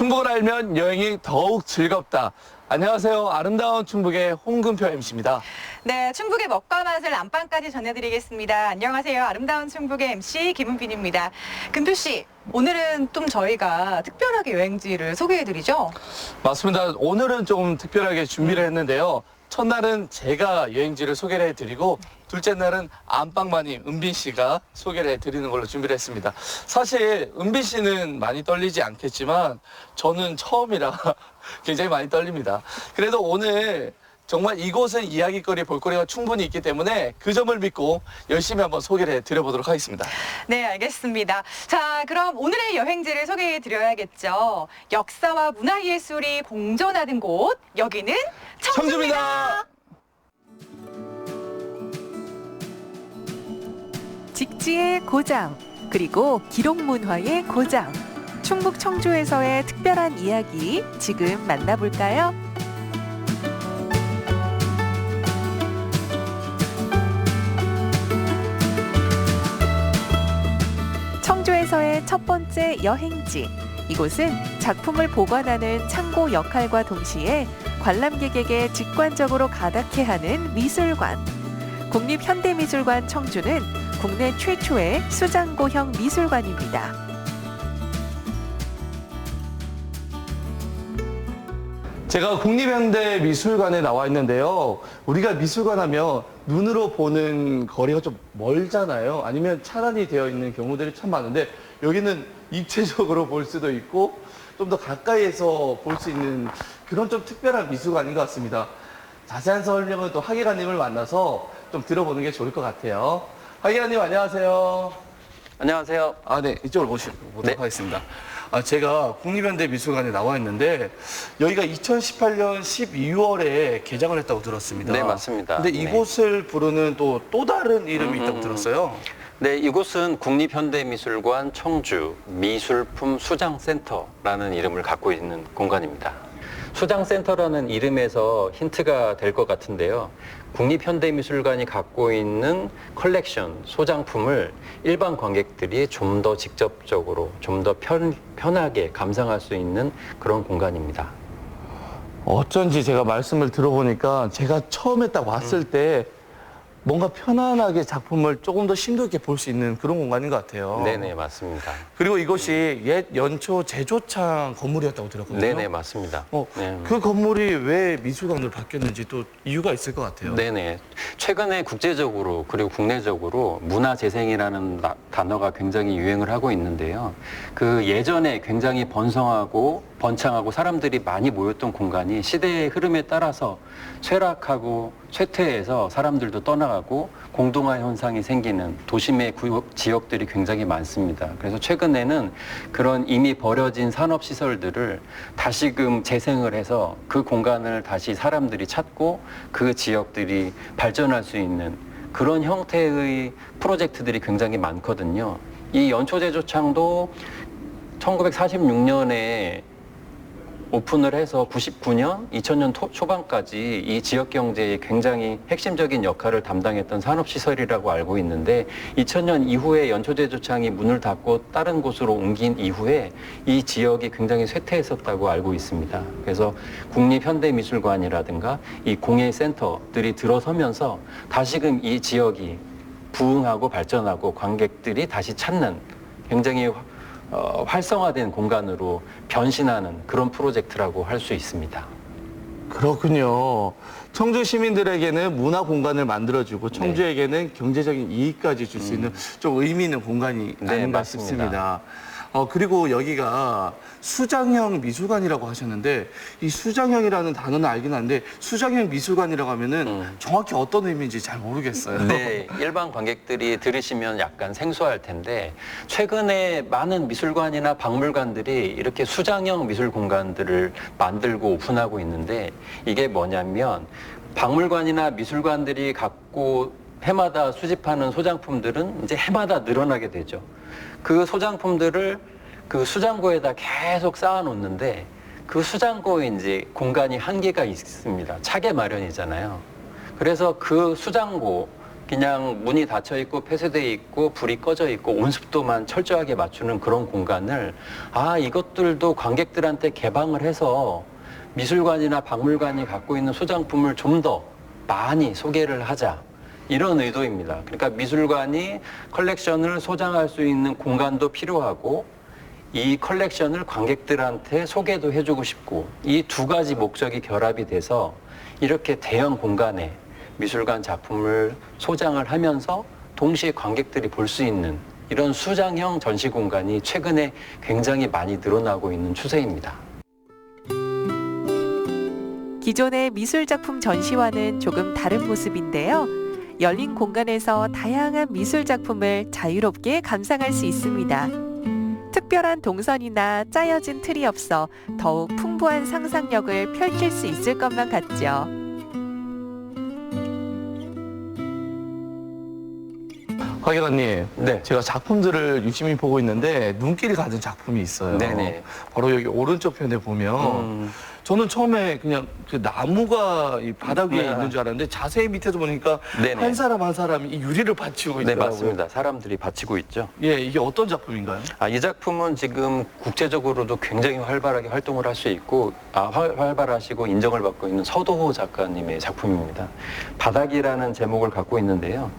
충북을 알면 여행이 더욱 즐겁다. 안녕하세요. 아름다운 충북의 홍금표 MC입니다. 네, 충북의 먹과 맛을 안방까지 전해드리겠습니다. 안녕하세요. 아름다운 충북의 MC 김은빈입니다. 금표 씨, 오늘은 좀 저희가 특별하게 여행지를 소개해드리죠? 맞습니다. 오늘은 좀 특별하게 준비를 했는데요. 첫날은 제가 여행지를 소개를 해드리고 둘째 날은 안방마님 은빈 씨가 소개를 해드리는 걸로 준비를 했습니다. 사실 은빈 씨는 많이 떨리지 않겠지만 저는 처음이라 굉장히 많이 떨립니다. 그래도 오늘 정말 이곳은 이야기거리, 볼거리가 충분히 있기 때문에 그 점을 믿고 열심히 한번 소개를 해드려보도록 하겠습니다. 네, 알겠습니다. 자, 그럼 오늘의 여행지를 소개해드려야겠죠. 역사와 문화예술이 공존하는 곳, 여기는 청주입니다. 직지의 고장, 그리고 기록문화의 고장. 충북 청주에서의 특별한 이야기 지금 만나볼까요? 청주에서의 첫 번째 여행지. 이곳은 작품을 보관하는 창고 역할과 동시에 관람객에게 직관적으로 가닿게 하는 미술관. 국립현대미술관 청주는 국내 최초의 수장고형 미술관입니다. 제가 국립현대미술관에 나와 있는데요. 우리가 미술관 하면 눈으로 보는 거리가 좀 멀잖아요. 아니면 차단이 되어 있는 경우들이 참 많은데 여기는 입체적으로 볼 수도 있고 좀 더 가까이에서 볼 수 있는 그런 좀 특별한 미술관인 것 같습니다. 자세한 설명은 또 하기관님을 만나서 좀 들어보는 게 좋을 것 같아요. 하기관님 안녕하세요. 안녕하세요. 네, 이쪽으로 모시도록 네. 하겠습니다. 제가 국립현대미술관에 나와 있는데 여기가 2018년 12월에 개장을 했다고 들었습니다. 네, 맞습니다. 근데 네. 이곳을 부르는 또 다른 이름이 있다고 들었어요. 네, 이곳은 국립현대미술관 청주 미술품 수장센터라는 이름을 갖고 있는 공간입니다. 수장센터라는 이름에서 힌트가 될 것 같은데요. 국립현대미술관이 갖고 있는 컬렉션, 소장품을 일반 관객들이 좀 더 직접적으로, 좀 더 편하게 감상할 수 있는 그런 공간입니다. 어쩐지 제가 말씀을 들어보니까 제가 처음에 딱 왔을 때 뭔가 편안하게 작품을 조금 더 심도 있게 볼 수 있는 그런 공간인 것 같아요. 네네, 맞습니다. 그리고 이곳이 옛 연초 제조창 건물이었다고 들었거든요. 네네, 맞습니다. 네. 그 건물이 왜 미술관으로 바뀌었는지 또 이유가 있을 것 같아요. 네네. 최근에 국제적으로 그리고 국내적으로 문화재생이라는 단어가 굉장히 유행을 하고 있는데요. 그 예전에 굉장히 번창하고 사람들이 많이 모였던 공간이 시대의 흐름에 따라서 쇠락하고 쇠퇴해서 사람들도 떠나가고 공동화 현상이 생기는 도심의 지역들이 굉장히 많습니다. 그래서 최근에는 그런 이미 버려진 산업시설들을 다시금 재생을 해서 그 공간을 다시 사람들이 찾고 그 지역들이 발전할 수 있는 그런 형태의 프로젝트들이 굉장히 많거든요. 이 연초제조창도 1946년에 오픈을 해서 99년, 2000년 초반까지 이 지역 경제에 굉장히 핵심적인 역할을 담당했던 산업시설이라고 알고 있는데 2000년 이후에 연초제조창이 문을 닫고 다른 곳으로 옮긴 이후에 이 지역이 굉장히 쇠퇴했었다고 알고 있습니다. 그래서 국립현대미술관이라든가 이 공예센터들이 들어서면서 다시금 이 지역이 부흥하고 발전하고 관객들이 다시 찾는 굉장히 활성화된 공간으로 변신하는 그런 프로젝트라고 할 수 있습니다. 그렇군요. 청주 시민들에게는 문화 공간을 만들어주고 청주에게는 경제적인 이익까지 줄 수 있는 좀 의미 있는 공간이 아닌가 맞습니다. 싶습니다. 그리고 여기가 수장형 미술관이라고 하셨는데 이 수장형이라는 단어는 알긴 한데 수장형 미술관이라고 하면은 정확히 어떤 의미인지 잘 모르겠어요. 네, 일반 관객들이 들으시면 약간 생소할 텐데 최근에 많은 미술관이나 박물관들이 이렇게 수장형 미술 공간들을 만들고 오픈하고 있는데 이게 뭐냐면 박물관이나 미술관들이 갖고 해마다 수집하는 소장품들은 이제 해마다 늘어나게 되죠. 그 소장품들을 그 수장고에다 계속 쌓아놓는데 그 수장고에 이제 공간이 한계가 있습니다. 차게 마련이잖아요. 그래서 그 수장고 그냥 문이 닫혀 있고 폐쇄되어 있고 불이 꺼져 있고 온습도만 철저하게 맞추는 그런 공간을 이것들도 관객들한테 개방을 해서 미술관이나 박물관이 갖고 있는 소장품을 좀 더 많이 소개를 하자. 이런 의도입니다. 그러니까 미술관이 컬렉션을 소장할 수 있는 공간도 필요하고 이 컬렉션을 관객들한테 소개도 해주고 싶고 이 두 가지 목적이 결합이 돼서 이렇게 대형 공간에 미술관 작품을 소장을 하면서 동시에 관객들이 볼 수 있는 이런 수장형 전시 공간이 최근에 굉장히 많이 늘어나고 있는 추세입니다. 기존의 미술 작품 전시와는 조금 다른 모습인데요. 열린 공간에서 다양한 미술 작품을 자유롭게 감상할 수 있습니다. 특별한 동선이나 짜여진 틀이 없어 더욱 풍부한 상상력을 펼칠 수 있을 것만 같죠. 하기관님, 네. 제가 작품들을 유심히 보고 있는데 눈길이 가는 작품이 있어요. 네네. 바로 여기 오른쪽 편에 보면 저는 처음에 그냥 그 나무가 이 바닥 위에 네. 있는 줄 알았는데 자세히 밑에서 보니까 네네. 한 사람 한 사람이 이 유리를 받치고 네, 있더라고요. 맞습니다. 사람들이 바치고 있죠. 예, 이게 어떤 작품인가요? 이 작품은 지금 국제적으로도 굉장히 활발하게 활동을 할 수 있고 활발하시고 인정을 받고 있는 서도호 작가님의 작품입니다. 바닥이라는 제목을 갖고 있는데요.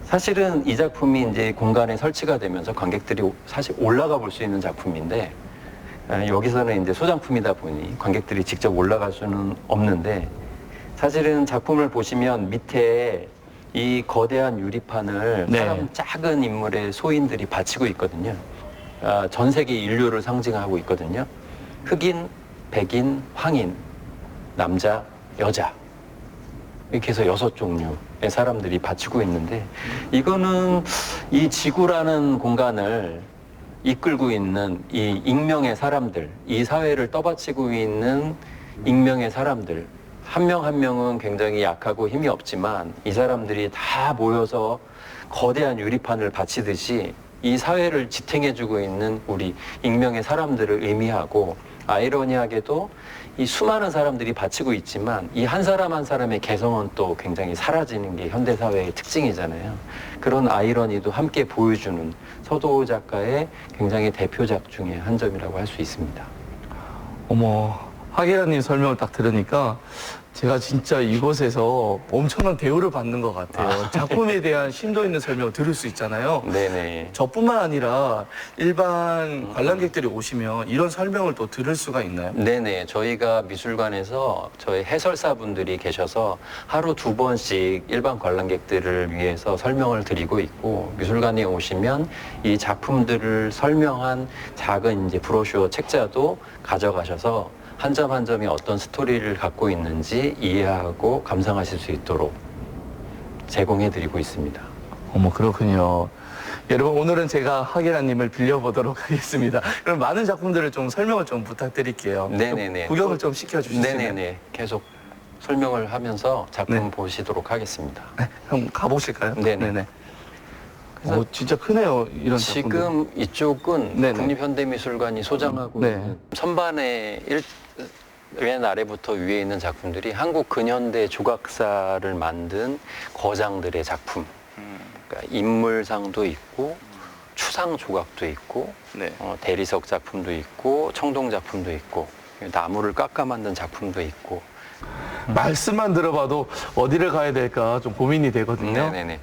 사실은 이 작품이 이제 공간에 설치가 되면서 관객들이 사실 올라가 볼 수 있는 작품인데 여기서는 이제 소장품이다 보니 관객들이 직접 올라갈 수는 없는데 사실은 작품을 보시면 밑에 이 거대한 유리판을 네. 사람 작은 인물의 소인들이 받치고 있거든요. 전 세계 인류를 상징하고 있거든요. 흑인, 백인, 황인, 남자, 여자 이렇게 해서 6종류의 사람들이 받치고 있는데 이거는 이 지구라는 공간을 이끌고 있는 이 익명의 사람들, 이 사회를 떠받치고 있는 익명의 사람들 한 명 한 명은 굉장히 약하고 힘이 없지만 이 사람들이 다 모여서 거대한 유리판을 받치듯이 이 사회를 지탱해주고 있는 우리 익명의 사람들을 의미하고 아이러니하게도 이 수많은 사람들이 바치고 있지만 이 한 사람 한 사람의 개성은 또 굉장히 사라지는 게 현대사회의 특징이잖아요. 그런 아이러니도 함께 보여주는 서도호 작가의 굉장히 대표작 중에 한 점이라고 할 수 있습니다. 어머, 하계라님 설명을 딱 들으니까 제가 진짜 이곳에서 엄청난 대우를 받는 것 같아요. 작품에 대한 심도 있는 설명을 들을 수 있잖아요. 네네. 저뿐만 아니라 일반 관람객들이 오시면 이런 설명을 또 들을 수가 있나요? 네네. 저희가 미술관에서 저희 해설사분들이 계셔서 하루 2번씩 일반 관람객들을 위해서 설명을 드리고 있고 미술관에 오시면 이 작품들을 설명한 작은 이제 브로셔 책자도 가져가셔서 한 점 한 점이 어떤 스토리를 갖고 있는지 이해하고 감상하실 수 있도록 제공해드리고 있습니다. 어머, 그렇군요. 여러분, 오늘은 제가 하계라님을 빌려보도록 하겠습니다. 그럼 많은 작품들을 좀 설명을 좀 부탁드릴게요. 네네네. 좀 구경을 좀 시켜주시면. 네네네. 계속 설명을 하면서 작품 네. 보시도록 하겠습니다. 네, 한번 가보실까요? 네네. 그래서 진짜 크네요, 이런 작품들. 지금 이쪽은 네네. 국립현대미술관이 소장하고 네. 있는 선반의 맨 아래부터 위에 있는 작품들이 한국 근현대 조각사를 만든 거장들의 작품. 그러니까 인물상도 있고 추상 조각도 있고 네. 대리석 작품도 있고 청동 작품도 있고 나무를 깎아 만든 작품도 있고. 말씀만 들어봐도 어디를 가야 될까 좀 고민이 되거든요. 네네네.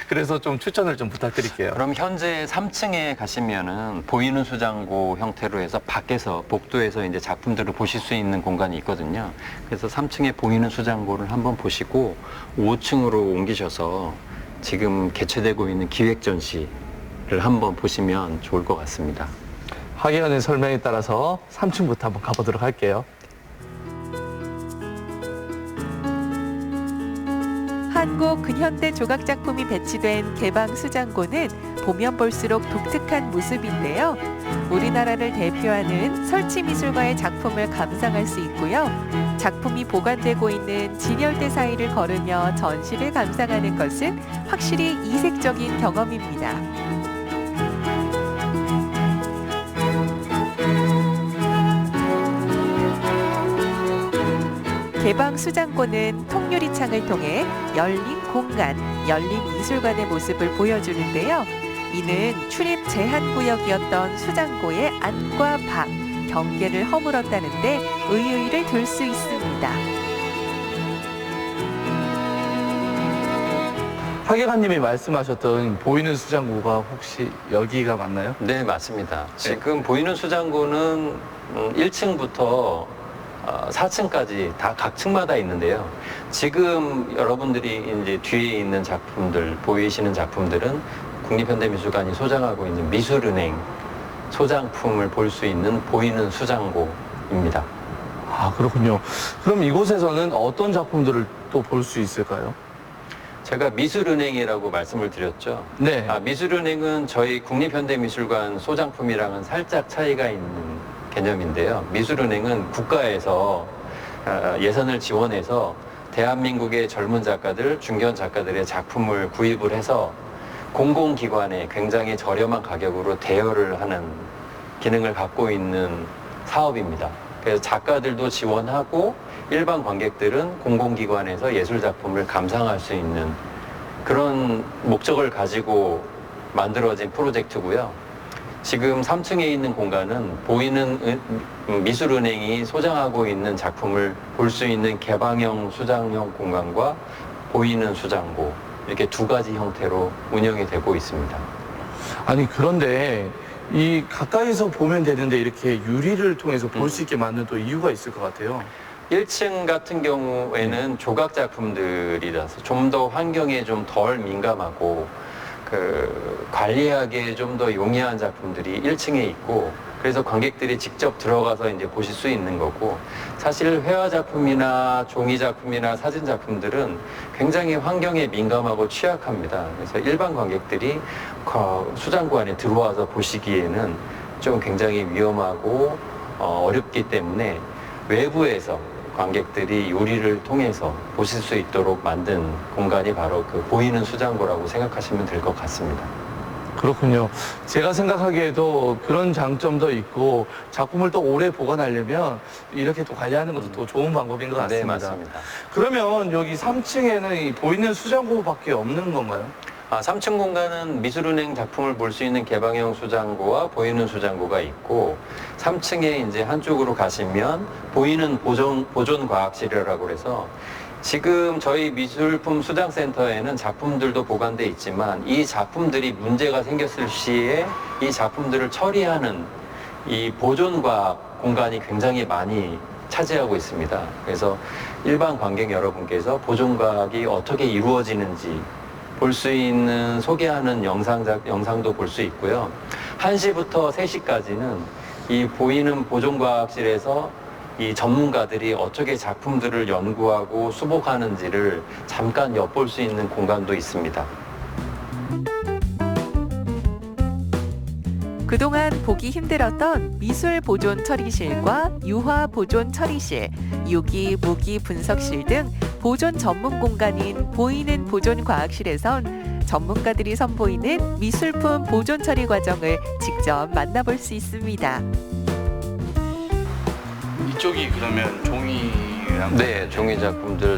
그래서 좀 추천을 좀 부탁드릴게요. 그럼 현재 3층에 가시면은 보이는 수장고 형태로 해서 밖에서 복도에서 이제 작품들을 보실 수 있는 공간이 있거든요. 그래서 3층에 보이는 수장고를 한번 보시고 5층으로 옮기셔서 지금 개최되고 있는 기획 전시를 한번 보시면 좋을 것 같습니다. 하계현의 설명에 따라서 3층부터 한번 가보도록 할게요. 한국 근현대 조각 작품이 배치된 개방 수장고는 보면 볼수록 독특한 모습인데요. 우리나라를 대표하는 설치미술가의 작품을 감상할 수 있고요. 작품이 보관되고 있는 진열대 사이를 걸으며 전시를 감상하는 것은 확실히 이색적인 경험입니다. 개방 수장고는 통유리 창을 통해 열린 공간, 열린 미술관의 모습을 보여주는데요. 이는 출입 제한 구역이었던 수장고의 안과 밖, 경계를 허물었다는데 의의를 둘 수 있습니다. 하계관님이 말씀하셨던 보이는 수장고가 혹시 여기가 맞나요? 네, 맞습니다. 지금 보이는 수장고는 1층부터 4층까지 다 각 층마다 있는데요. 지금 여러분들이 이제 뒤에 있는 작품들, 보이시는 작품들은 국립현대미술관이 소장하고 있는 미술은행 소장품을 볼 수 있는 보이는 수장고입니다. 아, 그렇군요. 그럼 이곳에서는 어떤 작품들을 또 볼 수 있을까요? 제가 미술은행이라고 말씀을 드렸죠. 네. 미술은행은 저희 국립현대미술관 소장품이랑은 살짝 차이가 있는 개념인데요. 미술은행은 국가에서 예산을 지원해서 대한민국의 젊은 작가들, 중견 작가들의 작품을 구입을 해서 공공기관에 굉장히 저렴한 가격으로 대여를 하는 기능을 갖고 있는 사업입니다. 그래서 작가들도 지원하고 일반 관객들은 공공기관에서 예술작품을 감상할 수 있는 그런 목적을 가지고 만들어진 프로젝트고요. 지금 3층에 있는 공간은 보이는 미술은행이 소장하고 있는 작품을 볼 수 있는 개방형 수장형 공간과 보이는 수장고 이렇게 두 가지 형태로 운영이 되고 있습니다. 아니, 그런데 이 가까이서 보면 되는데 이렇게 유리를 통해서 볼 수 있게 만든 또 이유가 있을 것 같아요. 1층 같은 경우에는 조각 작품들이라서 좀 더 환경에 좀 덜 민감하고 관리하기에 좀 더 용이한 작품들이 1층에 있고 그래서 관객들이 직접 들어가서 이제 보실 수 있는 거고 사실 회화 작품이나 종이 작품이나 사진 작품들은 굉장히 환경에 민감하고 취약합니다. 그래서 일반 관객들이 수장고 안에 들어와서 보시기에는 좀 굉장히 위험하고 어렵기 때문에 외부에서 관객들이 유리를 통해서 보실 수 있도록 만든 공간이 바로 그 보이는 수장고라고 생각하시면 될 것 같습니다. 그렇군요. 제가 생각하기에도 그런 장점도 있고 작품을 또 오래 보관하려면 이렇게 또 관리하는 것도 또 좋은 방법인 것 같습니다. 네, 맞습니다. 그러면 여기 3층에는 이 보이는 수장고밖에 없는 건가요? 3층 공간은 미술은행 작품을 볼 수 있는 개방형 수장고와 보이는 수장고가 있고 3층에 이제 한쪽으로 가시면 보이는 보존 과학실이라고 해서 지금 저희 미술품 수장센터에는 작품들도 보관돼 있지만 이 작품들이 문제가 생겼을 시에 이 작품들을 처리하는 이 보존과학 공간이 굉장히 많이 차지하고 있습니다. 그래서 일반 관객 여러분께서 보존과학이 어떻게 이루어지는지 볼 수 있는 소개하는 영상도 볼 수 있고요. 1시부터 3시까지는 이 보이는 보존과학실에서 이 전문가들이 어떻게 작품들을 연구하고 수복하는지를 잠깐 엿볼 수 있는 공간도 있습니다. 그동안 보기 힘들었던 미술 보존 처리실과 유화 보존 처리실, 유기, 무기 분석실 등 보존 전문 공간인 보이는 보존 과학실에선 전문가들이 선보이는 미술품 보존 처리 과정을 직접 만나볼 수 있습니다. 이쪽이 그러면 종이랑 네, 종이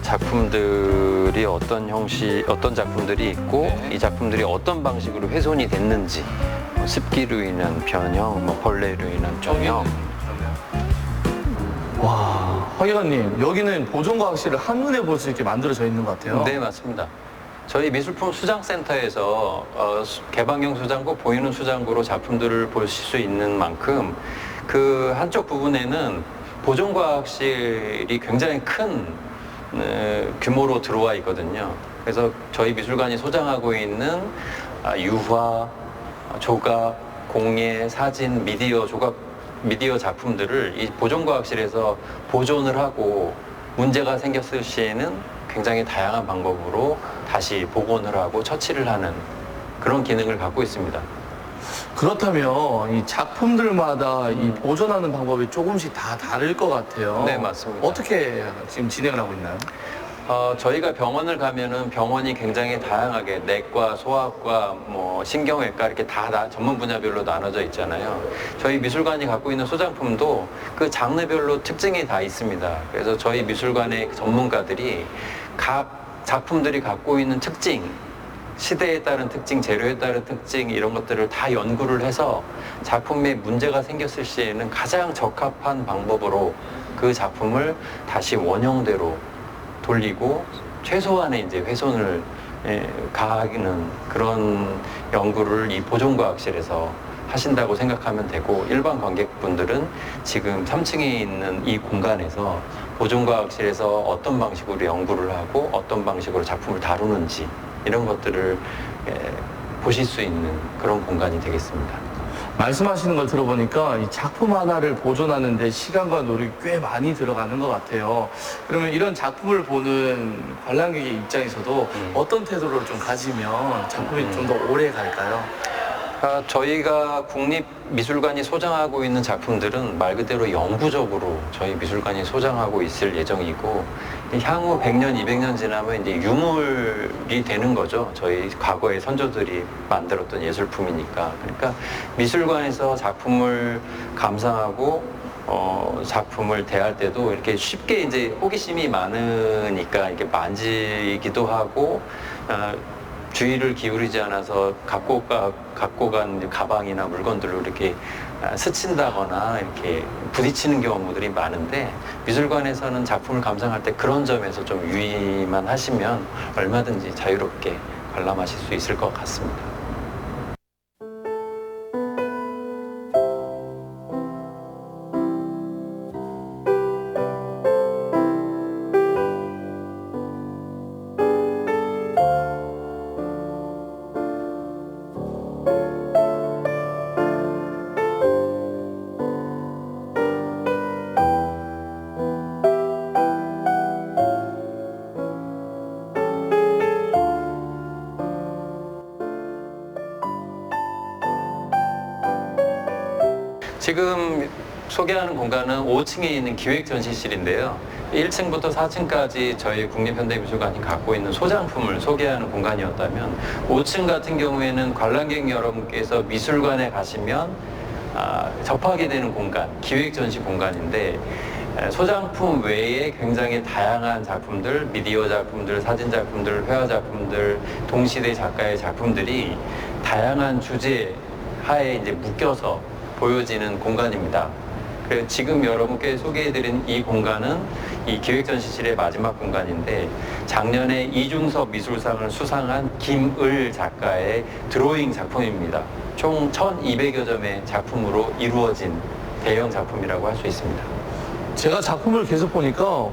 작품들이 어떤 작품들이 있고 네. 이 작품들이 어떤 방식으로 훼손이 됐는지 습기로 인한 변형, 벌레로 인한 점형. 와, 화기관님, 여기는 보존과학실을 한눈에 볼 수 있게 만들어져 있는 것 같아요. 네, 맞습니다. 저희 미술품 수장센터에서 개방형 수장고, 보이는 수장고로 작품들을 보실 수 있는 만큼 그 한쪽 부분에는 보존과학실이 굉장히 큰 규모로 들어와 있거든요. 그래서 저희 미술관이 소장하고 있는 유화, 조각, 공예, 사진, 미디어 작품들을 이 보존과학실에서 보존을 하고 문제가 생겼을 시에는 굉장히 다양한 방법으로 다시 복원을 하고 처치를 하는 그런 기능을 갖고 있습니다. 그렇다면 이 작품들마다 이 보존하는 방법이 조금씩 다 다를 것 같아요. 네, 맞습니다. 어떻게 지금 진행을 하고 있나요? 저희가 병원을 가면은 병원이 굉장히 다양하게 내과, 소아과, 신경외과 이렇게 다 전문 분야별로 나눠져 있잖아요. 저희 미술관이 갖고 있는 소장품도 그 장르별로 특징이 다 있습니다. 그래서 저희 미술관의 전문가들이 각 작품들이 갖고 있는 특징, 시대에 따른 특징, 재료에 따른 특징 이런 것들을 다 연구를 해서 작품에 문제가 생겼을 시에는 가장 적합한 방법으로 그 작품을 다시 원형대로 돌리고 최소한의 이제 훼손을 가하는 그런 연구를 이 보존과학실에서 하신다고 생각하면 되고, 일반 관객분들은 지금 3층에 있는 이 공간에서 보존과학실에서 어떤 방식으로 연구를 하고 어떤 방식으로 작품을 다루는지 이런 것들을 보실 수 있는 그런 공간이 되겠습니다. 말씀하시는 걸 들어보니까 이 작품 하나를 보존하는데 시간과 노력이 꽤 많이 들어가는 것 같아요. 그러면 이런 작품을 보는 관람객의 입장에서도 어떤 태도를 좀 가지면 작품이 좀 더 오래 갈까요? 저희가 국립미술관이 소장하고 있는 작품들은 말 그대로 영구적으로 저희 미술관이 소장하고 있을 예정이고, 향후 100년, 200년 지나면 이제 유물이 되는 거죠. 저희 과거의 선조들이 만들었던 예술품이니까. 그러니까 미술관에서 작품을 감상하고 작품을 대할 때도 이렇게 쉽게 이제 호기심이 많으니까 이렇게 만지기도 하고, 주의를 기울이지 않아서 갖고 간 가방이나 물건들로 이렇게 스친다거나 이렇게 부딪히는 경우들이 많은데, 미술관에서는 작품을 감상할 때 그런 점에서 좀 유의만 하시면 얼마든지 자유롭게 관람하실 수 있을 것 같습니다. 지금 소개하는 공간은 5층에 있는 기획전시실인데요. 1층부터 4층까지 저희 국립현대미술관이 갖고 있는 소장품을 소개하는 공간이었다면, 5층 같은 경우에는 관람객 여러분께서 미술관에 가시면 접하게 되는 공간, 기획전시 공간인데, 소장품 외에 굉장히 다양한 작품들, 미디어 작품들, 사진 작품들, 회화 작품들, 동시대 작가의 작품들이 다양한 주제 하에 이제 묶여서 보여지는 공간입니다. 그래서 지금 여러분께 소개해드린 이 공간은 이 기획전시실의 마지막 공간인데, 작년에 이중섭 미술상을 수상한 김을 작가의 드로잉 작품입니다. 총 1200여 점의 작품으로 이루어진 대형 작품이라고 할 수 있습니다. 제가 작품을 계속 보니까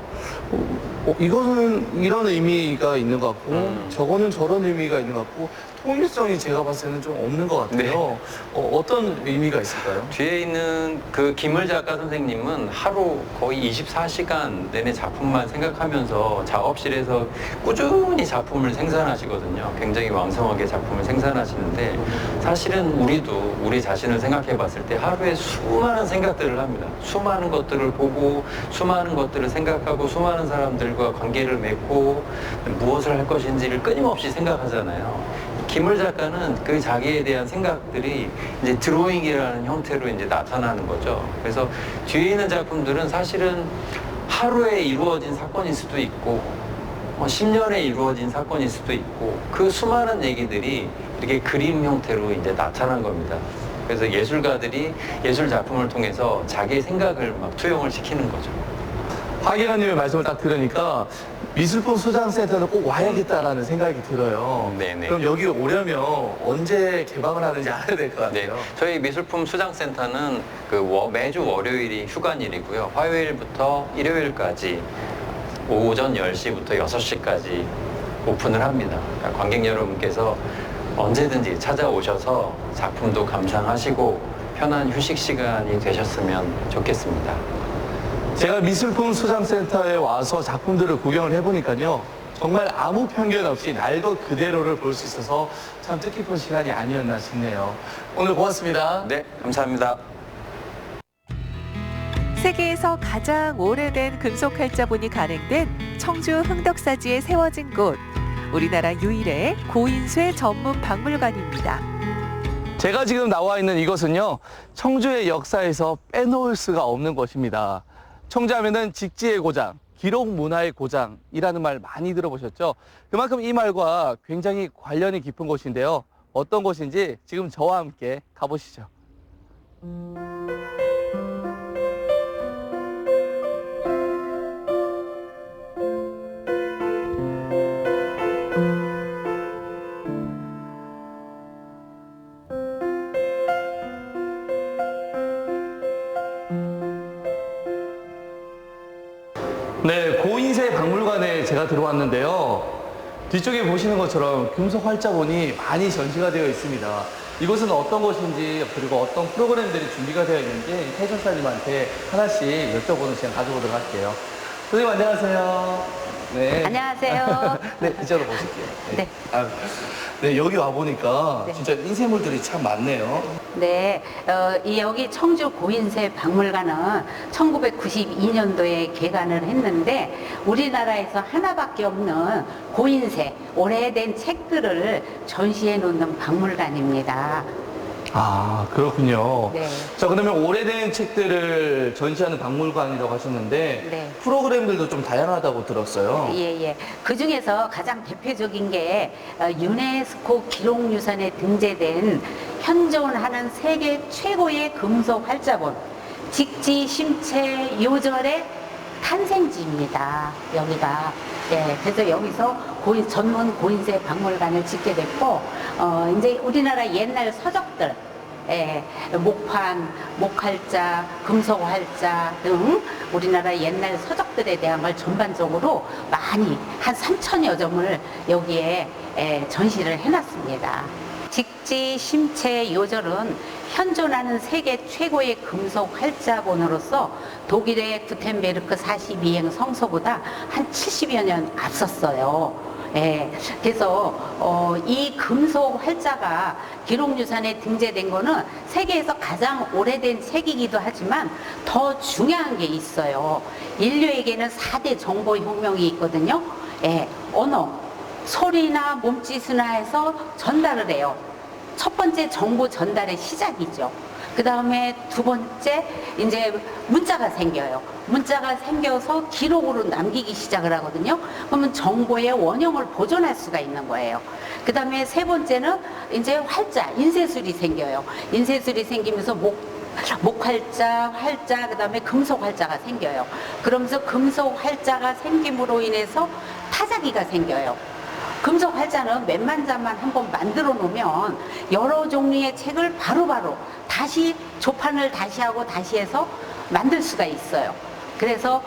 이거는 이런 의미가 있는 것 같고 저거는 저런 의미가 있는 것 같고, 통일성이 제가 봤을 때는 좀 없는 것 같아요. 어떤 의미가 있을까요? 뒤에 있는 그 김을 작가 선생님은 하루 거의 24시간 내내 작품만 생각하면서 작업실에서 꾸준히 작품을 생산하시거든요. 굉장히 왕성하게 작품을 생산하시는데, 사실은 우리도 우리 자신을 생각해 봤을 때 하루에 수많은 생각들을 합니다. 수많은 것들을 보고 수많은 것들을 생각하고 수많은 사람들과 관계를 맺고 무엇을 할 것인지를 끊임없이 생각하잖아요. 김을 작가는 그 자기에 대한 생각들이 이제 드로잉이라는 형태로 이제 나타나는 거죠. 그래서 뒤에 있는 작품들은 사실은 하루에 이루어진 사건일 수도 있고, 10년에 이루어진 사건일 수도 있고, 그 수많은 얘기들이 이렇게 그림 형태로 이제 나타난 겁니다. 그래서 예술가들이 예술 작품을 통해서 자기의 생각을 막 투영을 시키는 거죠. 하 기관님의 말씀을 딱 들으니까 미술품 소장센터는 꼭 와야겠다라는 생각이 들어요. 네네. 그럼 여기 오려면 언제 개방을 하는지 알아야 될 것 네, 같아요. 저희 미술품 수장센터는 매주 월요일이 휴관일이고요. 화요일부터 일요일까지 오전 10시부터 6시까지 오픈을 합니다. 그러니까 관객 여러분께서 언제든지 찾아오셔서 작품도 감상하시고 편한 휴식 시간이 되셨으면 좋겠습니다. 제가 미술품 소장센터에 와서 작품들을 구경을 해보니까요, 정말 아무 편견 없이 날 것 그대로를 볼 수 있어서 참 뜻깊은 시간이 아니었나 싶네요. 오늘 고맙습니다. 네, 감사합니다. 세계에서 가장 오래된 금속 활자본이 간행된 청주 흥덕사지에 세워진 곳. 우리나라 유일의 고인쇄 전문 박물관입니다. 제가 지금 나와 있는 이것은요, 청주의 역사에서 빼놓을 수가 없는 곳입니다. 청주하면은 직지의 고장, 기록 문화의 고장이라는 말 많이 들어보셨죠? 그만큼 이 말과 굉장히 관련이 깊은 곳인데요. 어떤 곳인지 지금 저와 함께 가보시죠. 네, 고인쇄 박물관에 제가 들어왔는데요. 뒤쪽에 보시는 것처럼 금속 활자본이 많이 전시가 되어 있습니다. 이곳은 어떤 곳인지 그리고 어떤 프로그램들이 준비가 되어 있는지 해설사님한테 하나씩 여쭤보는 시간 가져보도록 할게요. 선생님 안녕하세요. 네. 안녕하세요. 네, 이쪽으로 보실게요. 네. 네, 여기 와보니까 네. 진짜 인쇄물들이 참 많네요. 네, 여기 청주 고인쇄 박물관은 1992년도에 개관을 했는데 우리나라에서 하나밖에 없는 고인쇄, 오래된 책들을 전시해 놓는 박물관입니다. 아, 그렇군요. 네. 자, 그러면 오래된 책들을 전시하는 박물관이라고 하셨는데 네. 프로그램들도 좀 다양하다고 들었어요. 예. 그 중에서 가장 대표적인 게 유네스코 기록유산에 등재된 현존하는 세계 최고의 금속 활자본 직지 심체 요절의 탄생지입니다. 여기가. 예, 그래서 여기서 전문 고인쇄 박물관을 짓게 됐고, 이제 우리나라 옛날 서적들, 예, 목판, 목활자, 금속활자 등 우리나라 옛날 서적들에 대한 걸 전반적으로 많이 한 3,000여 점을 여기에 전시를 해놨습니다. 직지 심체 요절은 현존하는 세계 최고의 금속 활자본으로서 독일의 구텐베르크 42행 성서보다 한 70여 년 앞섰어요. 예, 그래서 이 금속 활자가 기록유산에 등재된 거는 세계에서 가장 오래된 책이기도 하지만 더 중요한 게 있어요. 인류에게는 4대 정보혁명이 있거든요. 예, 언어, 소리나 몸짓이나 해서 전달을 해요. 첫 번째 정보 전달의 시작이죠. 그 다음에 두 번째 이제 문자가 생겨요. 문자가 생겨서 기록으로 남기기 시작을 하거든요. 그러면 정보의 원형을 보존할 수가 있는 거예요. 그 다음에 세 번째는 이제 활자, 인쇄술이 생겨요. 인쇄술이 생기면서 목활자, 활자, 그 다음에 금속 활자가 생겨요. 그러면서 금속 활자가 생김으로 인해서 타자기가 생겨요. 금속 활자는 몇만 자만 한번 만들어 놓으면 여러 종류의 책을 바로바로 다시 조판을 다시 하고 다시 해서 만들 수가 있어요. 그래서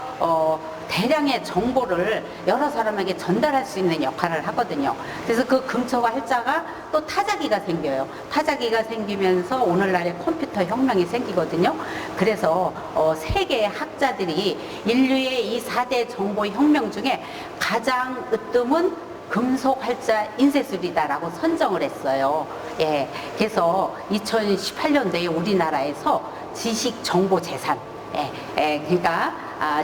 대량의 정보를 여러 사람에게 전달할 수 있는 역할을 하거든요. 그래서 그 금속 활자가 또 타자기가 생겨요. 타자기가 생기면서 오늘날의 컴퓨터 혁명이 생기거든요. 그래서 세계의 학자들이 인류의 이 4대 정보 혁명 중에 가장 으뜸은 금속 활자 인쇄술이다라고 선정을 했어요. 예, 그래서 2018년도에 우리나라에서 지식정보재산, 그러니까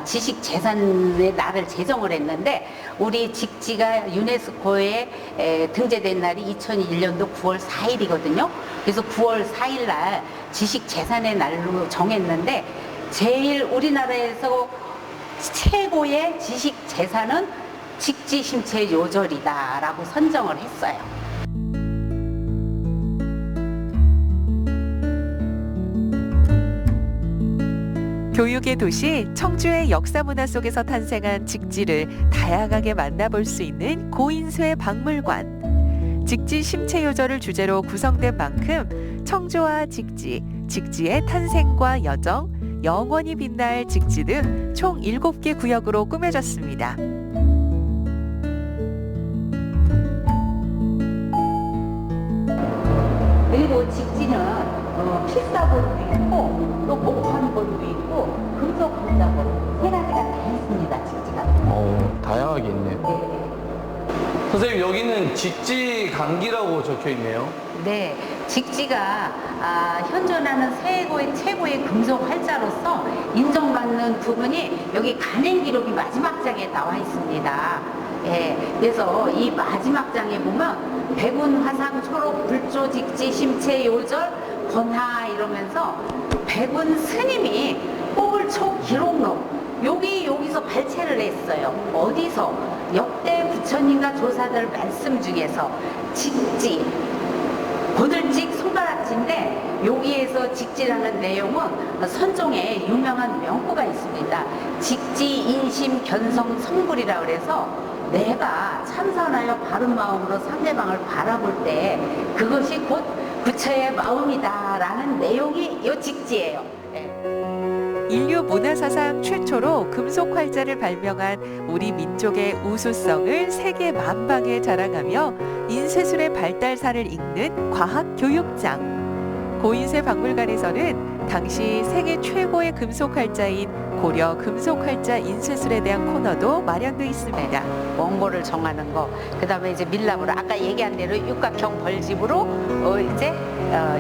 지식재산의 날을 제정을 했는데 우리 직지가 유네스코에 등재된 날이 2001년도 9월 4일이거든요. 그래서 9월 4일 날 지식재산의 날로 정했는데 제일 우리나라에서 최고의 지식재산은 직지 심체 요절이다라고 선정을 했어요. 교육의 도시 청주의 역사문화 속에서 탄생한 직지를 다양하게 만나볼 수 있는 고인쇄 박물관. 직지 심체 요절을 주제로 구성된 만큼 청주와 직지, 직지의 탄생과 여정, 영원히 빛날 직지 등 총 7개 구역으로 꾸며졌습니다. 그리고 직지는 필사본도 있고 또 목판본도 있고 금속 활자본 세 가지가 다 있습니다. 직지가. 다양하게 있네요. 네. 선생님, 여기는 직지 강기라고 적혀 있네요. 네, 직지가 현존하는 최고의 금속 활자로서 인정받는 부분이 여기 간행 기록이 마지막 장에 나와 있습니다. 예, 그래서 이 마지막 장에 보면 백운, 화상, 초록, 불조, 직지, 심체, 요절, 권하 이러면서 백운 스님이 뽑을초 기록록 여기서 발췌를 했어요. 어디서? 역대 부처님과 조사들 말씀 중에서 직지, 고들직 손가락지인데 여기에서 직지라는 내용은 선종에 유명한 명구가 있습니다. 직지, 인심, 견성, 성불이라 그래서 내가 참선하여 바른 마음으로 상대방을 바라볼 때 그것이 곧 부처의 마음이다 라는 내용이 이 직지예요. 네. 인류 문화사상 최초로 금속 활자를 발명한 우리 민족의 우수성을 세계 만방에 자랑하며 인쇄술의 발달사를 읽는 과학교육장. 고인쇄 박물관에서는 당시 세계 최고의 금속 활자인 고려 금속 활자 인쇄술에 대한 코너도 마련돼 있습니다. 원고를 정하는 거, 그 다음에 이제 밀랍으로 아까 얘기한 대로 육각형 벌집으로 이제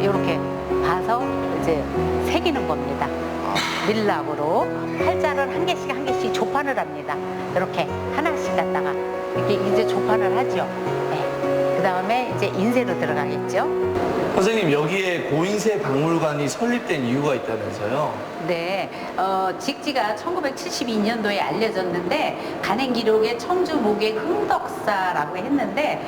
이렇게 봐서 이제 새기는 겁니다. 밀랍으로 활자를 한 개씩 조판을 합니다. 이렇게 하나씩 갖다가 이렇게 이제 조판을 하죠. 네. 그 다음에 이제 인쇄로 들어가겠죠. 선생님, 여기에 고인쇄 박물관이 설립된 이유가 있다면서요? 네, 직지가 1972년도에 알려졌는데 간행 기록에 청주 목의 흥덕사라고 했는데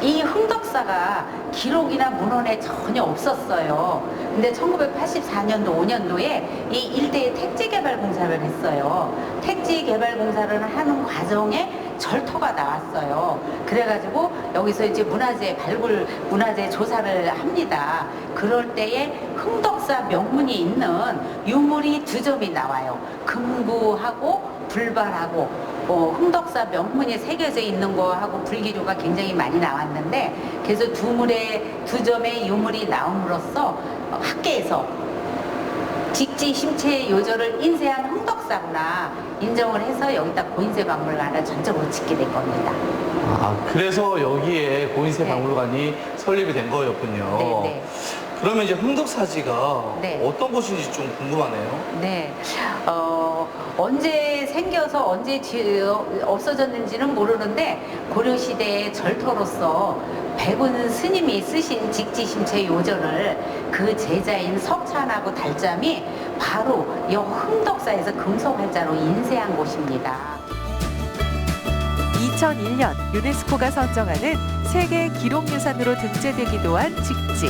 이 흥덕사가 기록이나 문헌에 전혀 없었어요. 근데 1984년도 5년도에 이 일대에 택지 개발 공사를 했어요. 택지 개발 공사를 하는 과정에 절터가 나왔어요. 그래가지고 여기서 이제 문화재 조사를 합니다. 그럴 때에 흥덕사 명문이 있는 유물이 2점이 나와요. 금구하고 불발하고 흥덕사 명문이 새겨져 있는 거하고 불기조가 굉장히 많이 나왔는데 그래서 2점의 유물이 나옴으로써 학계에서 직지 심체 요절을 인쇄한 흥덕사구나 인정을 해서 여기다 고인쇄 박물관을 전적으로 짓게 된 겁니다. 그래서 여기에 고인쇄 네. 박물관이 설립이 된 거였군요. 네. 그러면 이제 흥덕사지가 네. 어떤 곳인지 좀 궁금하네요. 네, 언제 생겨서 언제 없어졌는지는 모르는데 고려시대의 절터로서 백운 스님이 쓰신 직지심체 요절을 그 제자인 석찬하고 달잠이 바로 이 흥덕사에서 금속활자로 인쇄한 곳입니다. 2001년 유네스코가 선정하는 세계 기록유산으로 등재되기도 한 직지.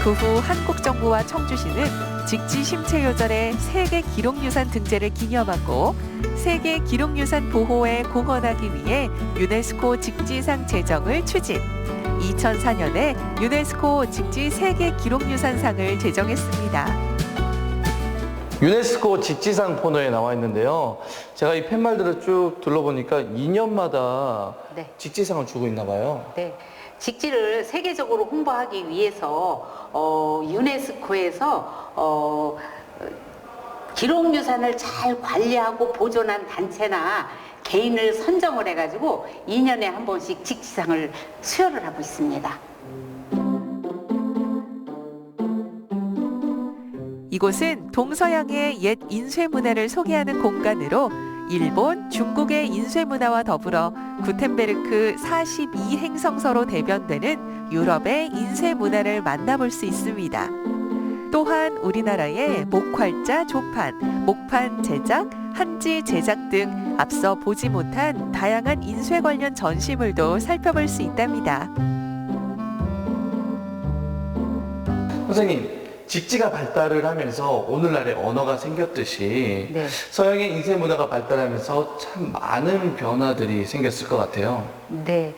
그 후 한국 정부와 청주시는 직지 심체요절의 세계 기록유산 등재를 기념하고 세계 기록유산 보호에 공헌하기 위해 유네스코 직지상 제정을 추진. 2004년에 유네스코 직지 세계 기록유산상을 제정했습니다. 유네스코 직지상 코너에 나와 있는데요. 제가 이 팻말들을 쭉 둘러보니까 2년마다 네. 직지상을 주고 있나 봐요. 네, 직지를 세계적으로 홍보하기 위해서 유네스코에서 기록유산을 잘 관리하고 보존한 단체나 개인을 선정을 해가지고 2년에 한 번씩 직지상을 수여를 하고 있습니다. 이곳은 동서양의 옛 인쇄 문화를 소개하는 공간으로 일본, 중국의 인쇄 문화와 더불어 구텐베르크 42행성서로 대변되는 유럽의 인쇄 문화를 만나볼 수 있습니다. 또한 우리나라의 목활자 조판, 목판 제작, 한지 제작 등 앞서 보지 못한 다양한 인쇄 관련 전시물도 살펴볼 수 있답니다. 선생님, 직지가 발달을 하면서 오늘날의 언어가 생겼듯이 네. 서양의 인쇄 문화가 발달하면서 참 많은 변화들이 생겼을 것 같아요. 네,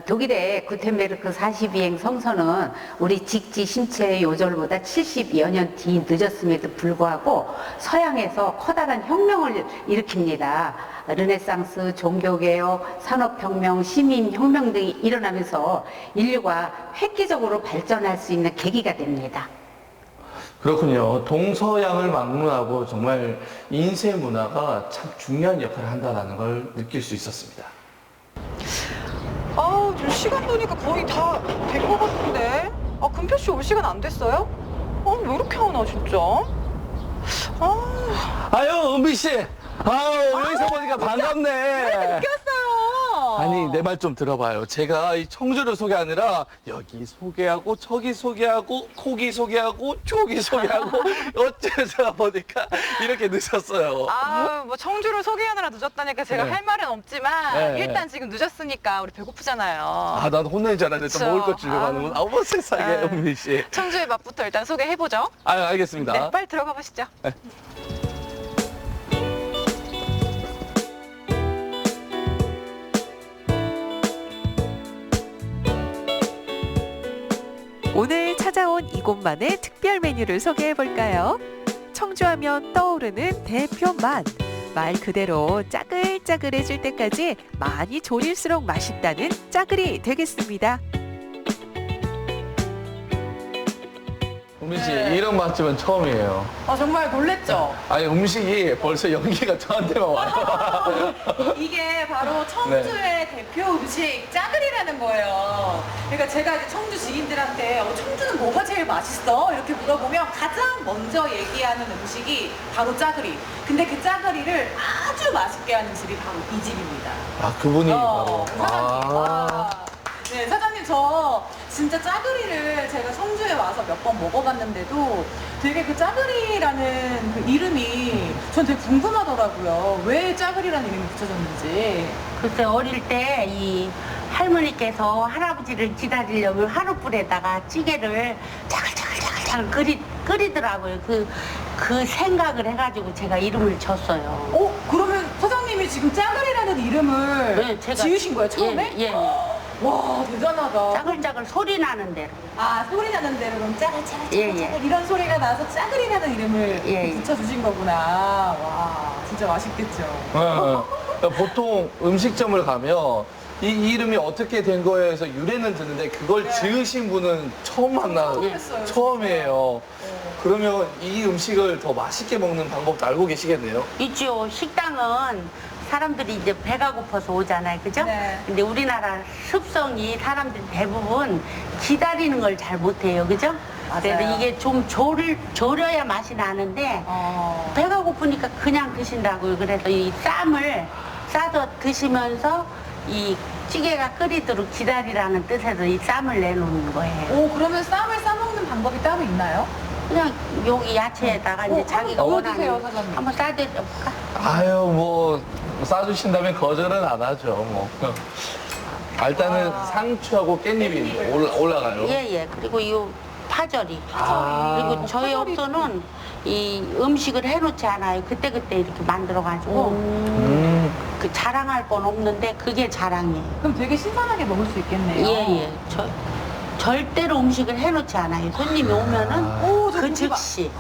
독일의 구텐베르크 42행 성서는 우리 직지 심체 요절보다 70여 년 뒤 늦었음에도 불구하고 서양에서 커다란 혁명을 일으킵니다. 르네상스, 종교개혁, 산업혁명, 시민혁명 등이 일어나면서 인류가 획기적으로 발전할 수 있는 계기가 됩니다. 그렇군요. 동서양을 막론하고 정말 인쇄 문화가 참 중요한 역할을 한다는 걸 느낄 수 있었습니다. 지금 시간 보니까 거의 다 된 것 같은데. 아, 금표 씨 올 시간 안 됐어요? 왜 이렇게 하나, 진짜? 아유, 은비 씨. 아유, 여기서 보니까 반갑네. 느꼈어요. 아니, 내 말 좀 들어봐요. 제가 이 청주를 소개하느라 여기 소개하고 저기 소개하고 고기 소개하고 조기 소개하고 어쩌다 보니까 이렇게 늦었어요. 뭐 청주를 소개하느라 늦었다니까 제가 네. 할 말은 없지만 네, 일단 지금 늦었으니까 우리 배고프잖아요. 아, 난 혼낼 줄 알았는데 또 그쵸. 먹을 것 주려고 하는군. 아우, 세상에, 아유. 은비 씨. 청주의 맛부터 일단 소개해보죠. 아유, 알겠습니다. 네, 빨리 들어가 보시죠. 오늘 찾아온 이곳만의 특별 메뉴를 소개해 볼까요? 청주하면 떠오르는 대표 맛. 말 그대로 짜글짜글해질 때까지 많이 졸일수록 맛있다는 짜글이 되겠습니다. 은비 씨, 네. 이런 맛집은 처음이에요. 정말 놀랬죠? 아니, 음식이 벌써 연기가 저한테만 와요. 이게 바로 청주의 네. 대표 음식 짜글이라는 거예요. 그러니까 제가 이제 청주 지인들한테 청주는 뭐가 제일 맛있어? 이렇게 물어보면 가장 먼저 얘기하는 음식이 바로 짜글이. 근데 그 짜글이를 아주 맛있게 하는 집이 바로 이 집입니다. 아, 그분이 바로. 사장님. 네, 사장님 저 진짜 짜글이를 제가 청주에 와서 몇 번 먹어봤는데도 되게 그 짜글이라는 그 이름이 전 되게 궁금하더라고요. 왜 짜글이라는 이름이 붙여졌는지. 글쎄 어릴 때 이 할머니께서 할아버지를 기다리려면 한우불에다가 찌개를 자글자글 끓이더라고요. 그 생각을 해가지고 제가 이름을 졌어요. 그러면 사장님이 지금 짜글이라는 이름을 네, 제가- 지으신 거예요, 처음에? 예. 와, 대단하다. 짜글짜글 소리 나는 대로. 소리 나는 대로 그럼 짜글짜글 예, 짜글 이런 소리가 나서 짜글이라는 이름을 예. 붙여주신 거구나. 와, 진짜 맛있겠죠. 네. 보통 음식점을 가면 이 이름이 어떻게 된 거에 서 유래는 드는데 그걸 네. 지으신 분은 처음 처음이었어요, 처음이에요. 그러면 이 음식을 더 맛있게 먹는 방법도 알고 계시겠네요. 있죠. 식당은 사람들이 이제 배가 고파서 오잖아요. 그죠? 네. 근데 우리나라 습성이 사람들이 대부분 기다리는 걸 잘 못해요. 그죠? 맞아요. 그래서 이게 좀 졸여야 맛이 나는데 배가 고프니까 그냥 드신다고요. 그래서 이 쌈을 싸서 드시면서 이 찌개가 끓이도록 기다리라는 뜻에서 이 쌈을 내놓는 거예요. 그러면 쌈을 싸먹는 방법이 따로 있나요? 그냥 여기 야채에다가 이제 자기가 한번 넣어주세요, 원하는 사장님. 한번 싸드려볼까? 아유, 뭐 싸주신다면 거절은 안 하죠. 뭐. 일단은 상추하고 깻잎이 올라가요. 예. 그리고 이 파절이. 그리고 저희 업소는 이 음식을 해놓지 않아요. 그때그때 이렇게 만들어가지고 그 자랑할 건 없는데 그게 자랑이에요. 그럼 되게 신선하게 먹을 수 있겠네요. 예. 절대로 음식을 해놓지 않아요. 손님이 오면은 저 그 고기 봐. 즉시.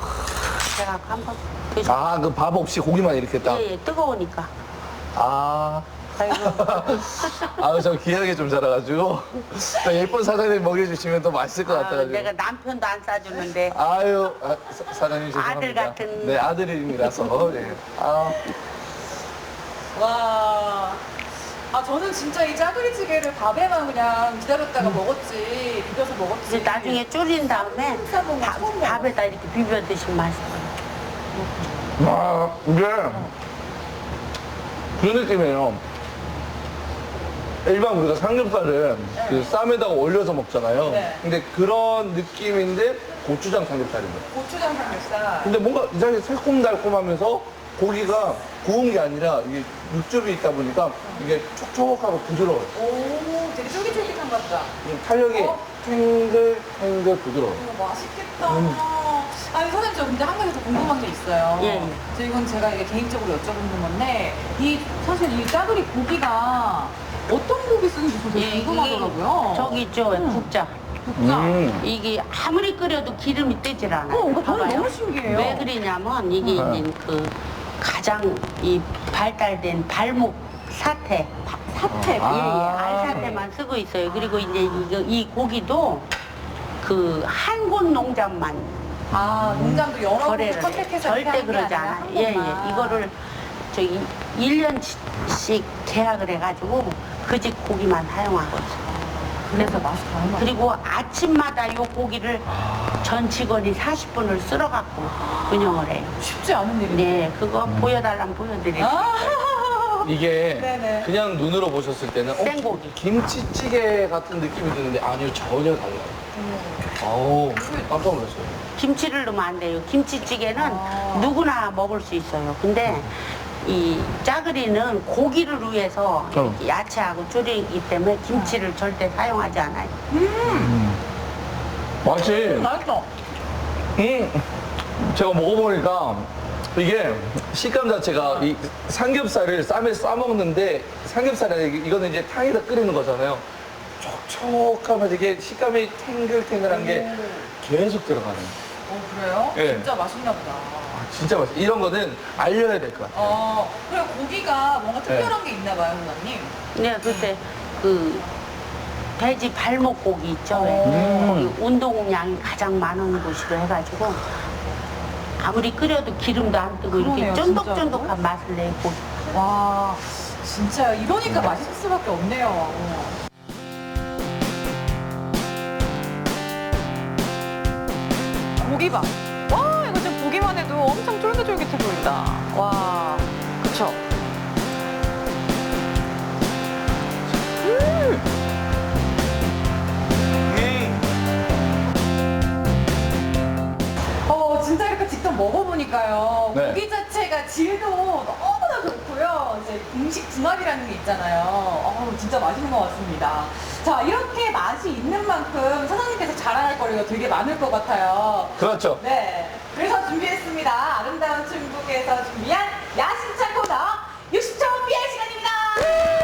제가 한번 드셔. 그 밥 없이 고기만 이렇게 딱. 예, 뜨거우니까. 아유, 저 귀하게 좀 자라가지고 또 예쁜 사장님 먹여주시면 또 맛있을 것 같아가지고. 내가 남편도 안 싸주는데. 아유, 사장님 죄송합니다. 아들 같은. 네, 아들이라서. 네. 와. 저는 진짜 이 짜글이찌개를 밥에만 그냥 기다렸다가 먹었지, 비벼서 먹었지. 이제 나중에 줄인 다음에 쌈 싸먹는 거 처음 먹어요. 밥에다 이렇게 비벼 드시면 맛있어요. 이게 그 느낌이에요. 일반 우리가 삼겹살을 그 쌈에다가 올려서 먹잖아요. 네. 근데 그런 느낌인데 고추장 삼겹살입니다. 고추장 삼겹살. 근데 뭔가 이상하게 새콤달콤하면서 고기가 구운 게 아니라 이게 육즙이 있다 보니까 이게 촉촉하고 부드러워요. 되게 쫄깃쫄깃한 것 같다. 이 탄력이 탱글탱글 부드러워요. 맛있겠다. 아니, 선생님, 저 근데 한 가지 더 궁금한 게 있어요. 예. 이건 제가 이게 개인적으로 여쭤보는 건데, 사실 이 짜글이 고기가 어떤 고기 쓰는지 저 되게 궁금하더라고요. 저기 있죠, 국자. 국자. 이게 아무리 끓여도 기름이 뜨질 않아요. 이거 봐봐요. 너무 신기해요. 왜 그러냐면 이게 이제 그 가장 이 발달된 발목 사태. 사태. 예, 알사태만 쓰고 있어요. 그리고 이제 이 고기도 그 한 곳 농장만 농장도 여러 군데 거래를 해요. 컨택해서 이렇게 절대 하는 게 그러지 아니라 않아요. 한 예, 곳만. 이거를 저기 1년씩 계약을 해가지고 그 집 고기만 사용하고 있어요. 그래서 맛이 다른 거. 그리고 아침마다 요 고기를 전 직원이 40분을 쓸어갖고 운영을 해요. 쉽지 않은 일인데. 네, 그거 보여달라면 보여드릴게요. 이게 네네. 그냥 눈으로 보셨을 때는 생고기. 김치찌개 같은 느낌이 드는데 아니요, 전혀 달라요. 어우, 깜짝 놀랐어요. 김치를 넣으면 안 돼요. 김치찌개는 누구나 먹을 수 있어요. 근데 이 짜글이는 고기를 위해서 이렇게 야채하고 줄이기 때문에 김치를 절대 사용하지 않아요. 맛이 맛있어. 제가 먹어보니까 이게 식감 자체가 이 삼겹살을 쌈에 싸먹는데 삼겹살에 이거는 이제 탕에다 끓이는 거잖아요. 촉촉하면서 이게 식감이 탱글탱글한 게 계속 들어가는. 그래요? 예. 진짜 맛있나 보다. 진짜 맛있어. 이런 거는 알려야 될 것 같아요. 그리고 고기가 뭔가 특별한 게 있나 봐요, 사장님. 네, 그때 그 돼지 발목 고기 있죠. 왜? 거기 운동량이 가장 많은 곳으로 해가지고 아무리 끓여도 기름도 안 뜨고 그러네요, 이렇게 쫀득쫀득한 맛을 내고. 와, 진짜 이러니까 맛있을 수밖에 없네요. 고기 봐. 와, 이거 지금 보기만 해도 엄청 쫄깃쫄깃해 보인다. 와, 그쵸? 진짜 이렇게 직접 먹어보니까요. 네. 고기 자체가 질도 너무나 좋고요. 이제 음식 궁합이라는 게 있잖아요. 진짜 맛있는 것 같습니다. 자, 이렇게 맛이 있는 만큼 사장님께서 자랑할 거리가 되게 많을 것 같아요. 그렇죠. 네. 그래서 준비했습니다. 아름다운 중국에서 준비한 야심찬 코너 60초 PR 시간입니다. 네.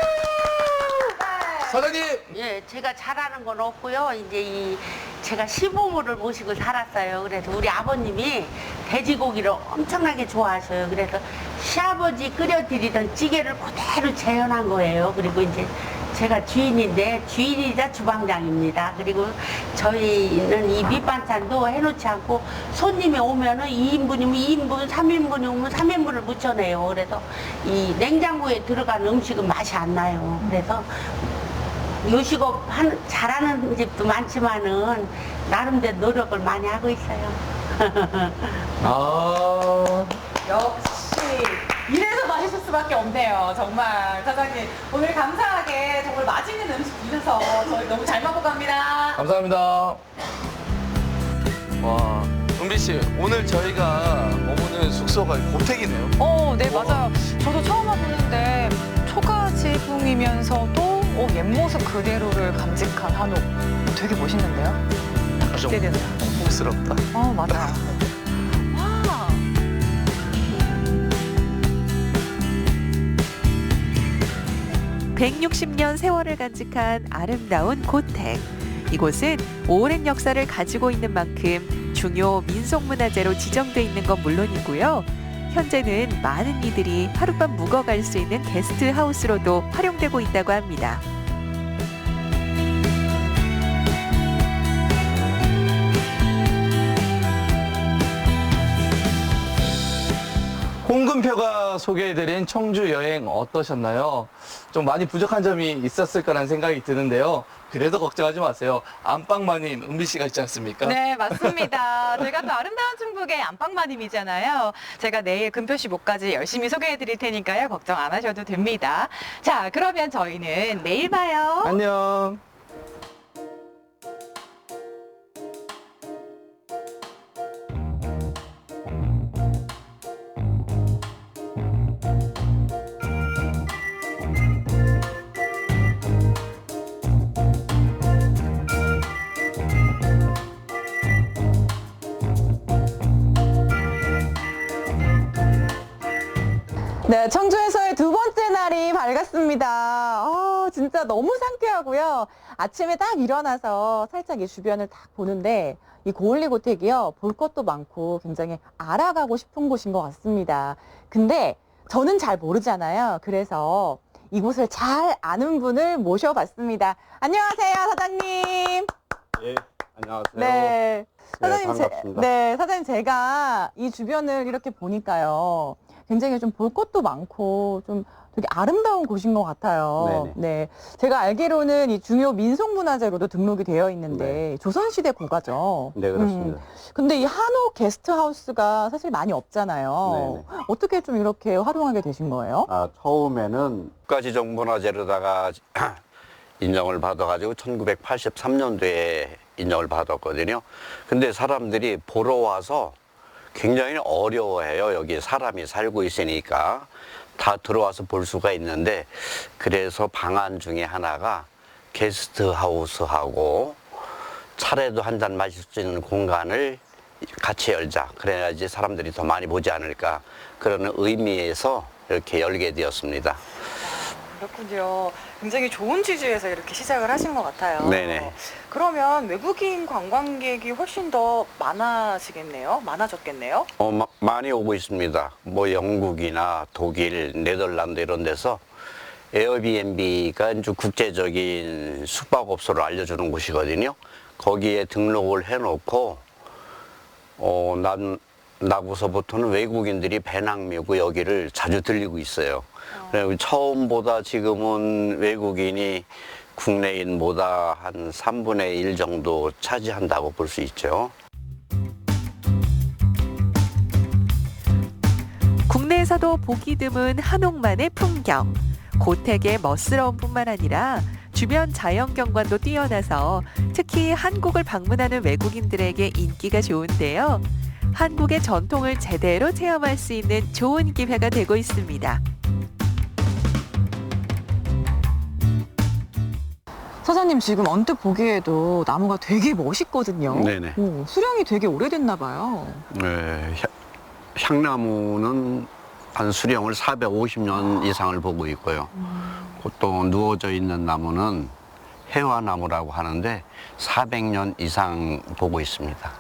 사장님! 예, 제가 잘하는 건 없고요. 이제 제가 시부모를 모시고 살았어요. 그래서 우리 아버님이 돼지고기를 엄청나게 좋아하셔요. 그래서 시아버지 끓여드리던 찌개를 그대로 재현한 거예요. 그리고 이제 제가 주인인데 주인이자 주방장입니다. 그리고 저희는 이 밑반찬도 해놓지 않고 손님이 오면은 2인분이면 2인분, 3인분이 오면 3인분을 묻혀내요. 그래서 이 냉장고에 들어간 음식은 맛이 안 나요. 그래서 요식업 잘하는 집도 많지만은 나름대로 노력을 많이 하고 있어요. 역시 이래서 맛있을 수밖에 없네요. 정말 사장님 오늘 감사하게 정말 맛있는 음식 주셔서 저희 너무 잘 먹고 갑니다. 감사합니다. 와, 은비 씨, 오늘 저희가 머무는 숙소가 고택이네요. 네, 맞아요. 저도 처음 와보는데 초가지붕이면서도 옛 모습 그대로를 감직한 한옥. 되게 멋있는데요? 딱 좀 기대되네요. 고풍스럽다. 맞아요. 와. (160년) 세월을 간직한 아름다운 고택. 이곳은 오랜 역사를 가지고 있는 만큼 중요 민속문화재로 지정돼 있는 건 물론이고요. 현재는 많은 이들이 하룻밤 묵어갈 수 있는 게스트하우스로도 활용되고 있다고 합니다. 홍금표가 소개해드린 청주 여행 어떠셨나요? 좀 많이 부족한 점이 있었을 거라는 생각이 드는데요. 그래도 걱정하지 마세요. 안방마님 은비 씨가 있지 않습니까? 네, 맞습니다. 제가 또 아름다운 충북의 안방마님이잖아요. 제가 내일 금표시 목까지 열심히 소개해 드릴 테니까요. 걱정 안 하셔도 됩니다. 자, 그러면 저희는 내일 봐요. 안녕. 네, 청주에서의 두 번째 날이 밝았습니다. 진짜 너무 상쾌하고요. 아침에 딱 일어나서 살짝 이 주변을 딱 보는데 이 고을리 고택이요. 볼 것도 많고 굉장히 알아가고 싶은 곳인 것 같습니다. 근데 저는 잘 모르잖아요. 그래서 이곳을 잘 아는 분을 모셔봤습니다. 안녕하세요, 사장님. 예, 안녕하세요. 네. 사장님, 반갑습니다. 네, 사장님 제가 이 주변을 이렇게 보니까요. 굉장히 좀 볼 것도 많고 좀 되게 아름다운 곳인 것 같아요. 네네. 네. 제가 알기로는 이 중요 민속문화재로도 등록이 되어 있는데 조선시대 고가죠. 네, 그렇습니다. 근데 이 한옥 게스트하우스가 사실 많이 없잖아요. 어떻게 좀 이렇게 활용하게 되신 거예요? 처음에는 국가지정문화재로다가 인정을 받아가지고 1983년도에 인정을 받았거든요. 근데 사람들이 보러 와서 굉장히 어려워해요. 여기 사람이 살고 있으니까 다 들어와서 볼 수가 있는데, 그래서 방안 중에 하나가 게스트하우스하고 차례도 한 잔 마실 수 있는 공간을 같이 열자. 그래야지 사람들이 더 많이 보지 않을까. 그런 의미에서 이렇게 열게 되었습니다. 그렇군요. 굉장히 좋은 취지에서 이렇게 시작을 하신 것 같아요. 네네. 그러면 외국인 관광객이 훨씬 더 많아지겠네요? 많아졌겠네요? 많이 오고 있습니다. 뭐 영국이나 독일, 네덜란드 이런 데서 에어비앤비가 이제 국제적인 숙박업소를 알려주는 곳이거든요. 거기에 등록을 해놓고 나고서부터는 외국인들이 배낭 메고 여기를 자주 들리고 있어요. 그리고 처음보다 지금은 외국인이 국내인보다 한 3분의 1 정도 차지한다고 볼 수 있죠. 국내에서도 보기 드문 한옥만의 풍경. 고택의 멋스러움 뿐만 아니라 주변 자연경관도 뛰어나서 특히 한국을 방문하는 외국인들에게 인기가 좋은데요. 한국의 전통을 제대로 체험할 수 있는 좋은 기회가 되고 있습니다. 사장님 지금 언뜻 보기에도 나무가 되게 멋있거든요. 네네. 수령이 되게 오래됐나 봐요. 네, 향나무는 한 수령을 450년 이상을 보고 있고요. 또 누워져 있는 나무는 해화나무라고 하는데 400년 이상 보고 있습니다.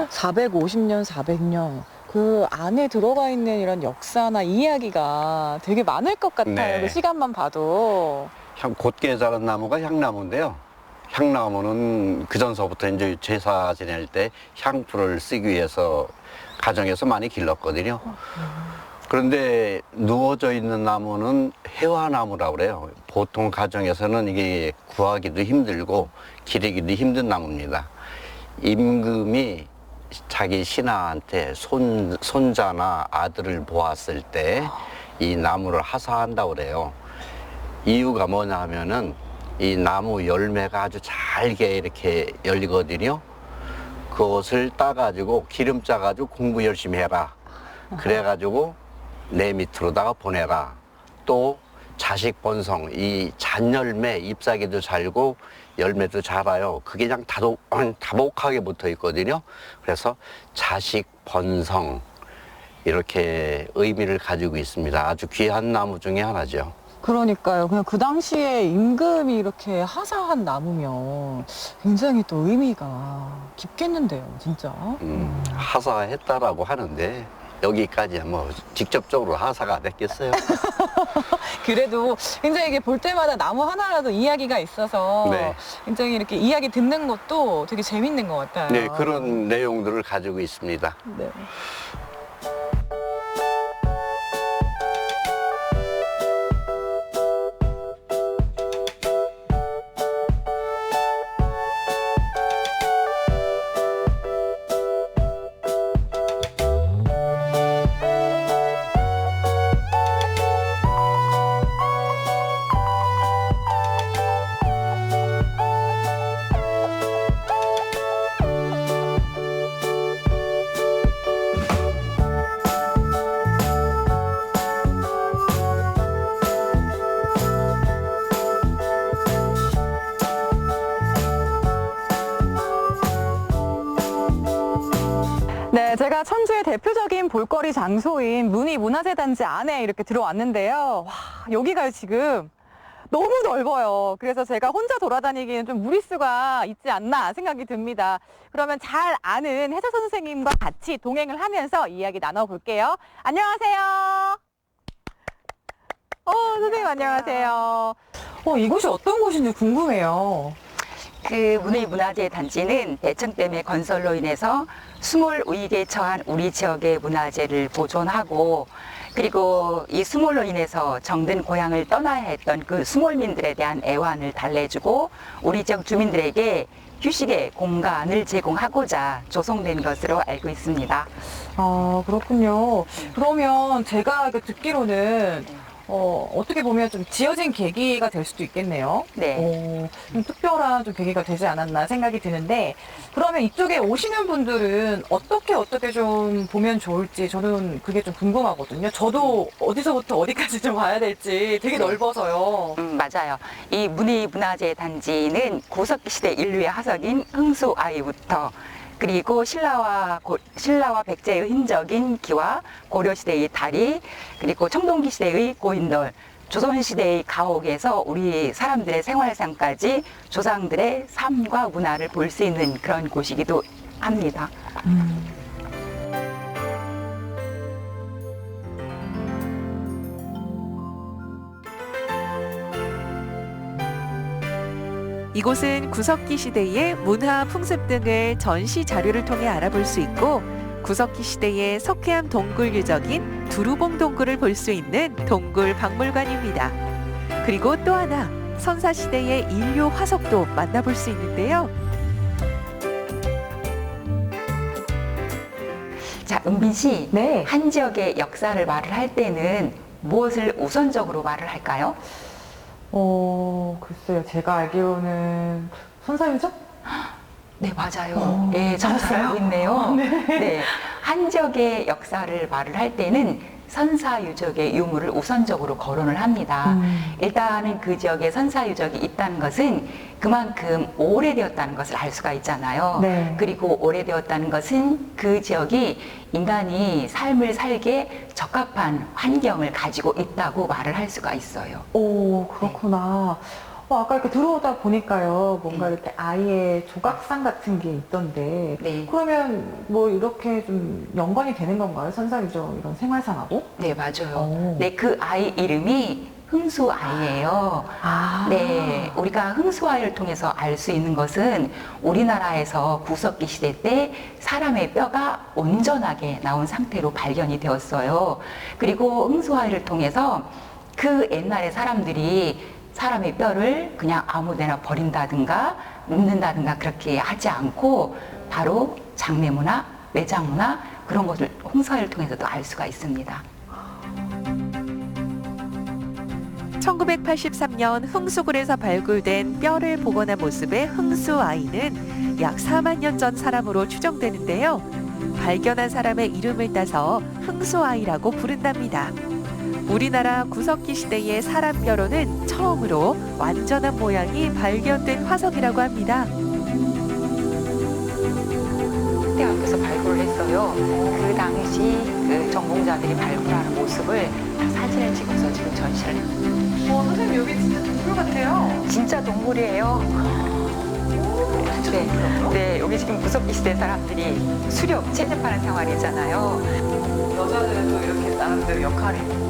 450년, 400년. 그 안에 들어가 있는 이런 역사나 이야기가 되게 많을 것 같아요. 네. 그 시간만 봐도. 곧게 자란 나무가 향나무인데요. 향나무는 그전서부터 이제 제사 지낼 때 향불을 쓰기 위해서 가정에서 많이 길렀거든요. 그런데 누워져 있는 나무는 해화나무라고 그래요. 보통 가정에서는 이게 구하기도 힘들고 기르기도 힘든 나무입니다. 임금이 자기 신하한테 손자나 아들을 보았을 때 이 나무를 하사한다고 그래요. 이유가 뭐냐 하면은 이 나무 열매가 아주 잘게 이렇게 열리거든요. 그것을 따가지고 기름 짜가지고 공부 열심히 해라. 그래가지고 내 밑으로다가 보내라. 또 자식 번성, 이 잔열매 잎사귀도 잘고 열매도 자라요. 그게 그냥 다복하게 붙어 있거든요. 그래서 자식 번성 이렇게 의미를 가지고 있습니다. 아주 귀한 나무 중에 하나죠. 그러니까요. 그냥 그 당시에 임금이 이렇게 하사한 나무면 굉장히 또 의미가 깊겠는데요, 진짜. 하사했다라고 하는데 여기까지 뭐 직접적으로 하사가 됐겠어요? 그래도 굉장히 이게 볼 때마다 나무 하나라도 이야기가 있어서 네. 굉장히 이렇게 이야기 듣는 것도 되게 재밌는 것 같아요. 네, 그런 내용들을 가지고 있습니다. 네. 네, 제가 천주의 대표적인 볼거리 장소인 문희문화재단지 안에 이렇게 들어왔는데요. 와, 여기가 지금 너무 넓어요. 그래서 제가 혼자 돌아다니기는 좀 무리수가 있지 않나 생각이 듭니다. 그러면 잘 아는 해설 선생님과 같이 동행을 하면서 이야기 나눠볼게요. 안녕하세요. 선생님 안녕하세요. 이곳이 어떤 곳인지 궁금해요. 그 문화재 단지는 대청댐의 건설로 인해서 수몰 위기에 처한 우리 지역의 문화재를 보존하고 그리고 이 수몰로 인해서 정든 고향을 떠나야 했던 그 수몰민들에 대한 애환을 달래주고 우리 지역 주민들에게 휴식의 공간을 제공하고자 조성된 것으로 알고 있습니다. 아, 그렇군요. 그러면 제가 듣기로는 어떻게 보면 좀 지어진 계기가 될 수도 있겠네요. 네. 좀 특별한 좀 계기가 되지 않았나 생각이 드는데, 그러면 이쪽에 오시는 분들은 어떻게 좀 보면 좋을지 저는 그게 좀 궁금하거든요. 저도 어디서부터 어디까지 좀 봐야 될지 되게 넓어서요. 맞아요. 이 문화재 단지는 구석기 시대 인류의 화석인 흥수아이부터 그리고 신라와 백제의 흔적인 기와 고려시대의 다리, 그리고 청동기 시대의 고인돌, 조선시대의 가옥에서 우리 사람들의 생활상까지 조상들의 삶과 문화를 볼 수 있는 그런 곳이기도 합니다. 이곳은 구석기 시대의 문화 풍습 등을 전시 자료를 통해 알아볼 수 있고 구석기 시대의 석회암 동굴 유적인 두루봉 동굴을 볼 수 있는 동굴 박물관입니다. 그리고 또 하나 선사시대의 인류 화석도 만나볼 수 있는데요. 자, 은빈 씨, 네. 한 지역의 역사를 말을 할 때는 무엇을 우선적으로 말을 할까요? 글쎄요. 제가 알기로는 선사유적? 네, 맞아요. 네, 잘 알고 있네요. 네. 한 지역의 역사를 말을 할 때는 선사유적의 유무를 우선적으로 거론을 합니다. 일단은 그 지역에 선사유적이 있다는 것은 그만큼 오래되었다는 것을 알 수가 있잖아요. 네. 그리고 오래되었다는 것은 그 지역이 인간이 삶을 살기에 적합한 환경을 가지고 있다고 말을 할 수가 있어요. 오, 그렇구나. 아까 이렇게 들어오다 보니까요, 뭔가 이렇게 아예 조각상 같은 게 있던데, 네. 그러면 뭐 이렇게 좀 연관이 되는 건가요? 선사유적 이런 생활상하고? 네, 맞아요. 오. 네, 그 아이 이름이 흥수아이예요. 아. 네, 우리가 흥수아이를 통해서 알 수 있는 것은 우리나라에서 구석기 시대 때 사람의 뼈가 온전하게 나온 상태로 발견이 되었어요. 그리고 흥수아이를 통해서 그 옛날에 사람들이 사람의 뼈를 그냥 아무데나 버린다든가 묻는다든가 그렇게 하지 않고 바로 장례문화, 매장문화 그런 것을 흥수아이를 통해서도 알 수가 있습니다. 1983년 흥수굴에서 발굴된 뼈를 복원한 모습의 흥수아이는 약 4만 년 전 사람으로 추정되는데요. 발견한 사람의 이름을 따서 흥수아이라고 부른답니다. 우리나라 구석기 시대의 사람 뼈로는 처음으로 완전한 모양이 발견된 화석이라고 합니다. 대학교에서 발굴을 했어요. 그 당시 그 전공자들이 발굴하는 모습을 다 사진을 찍어서 지금 전시를 해요. 선생님 여기 진짜 동굴 같아요. 진짜 동물이에요. 네, 네, 여기 지금 구석기 시대 사람들이 수렵 채집하는 생활이잖아요. 여자들은 또 이렇게 나름대로 역할이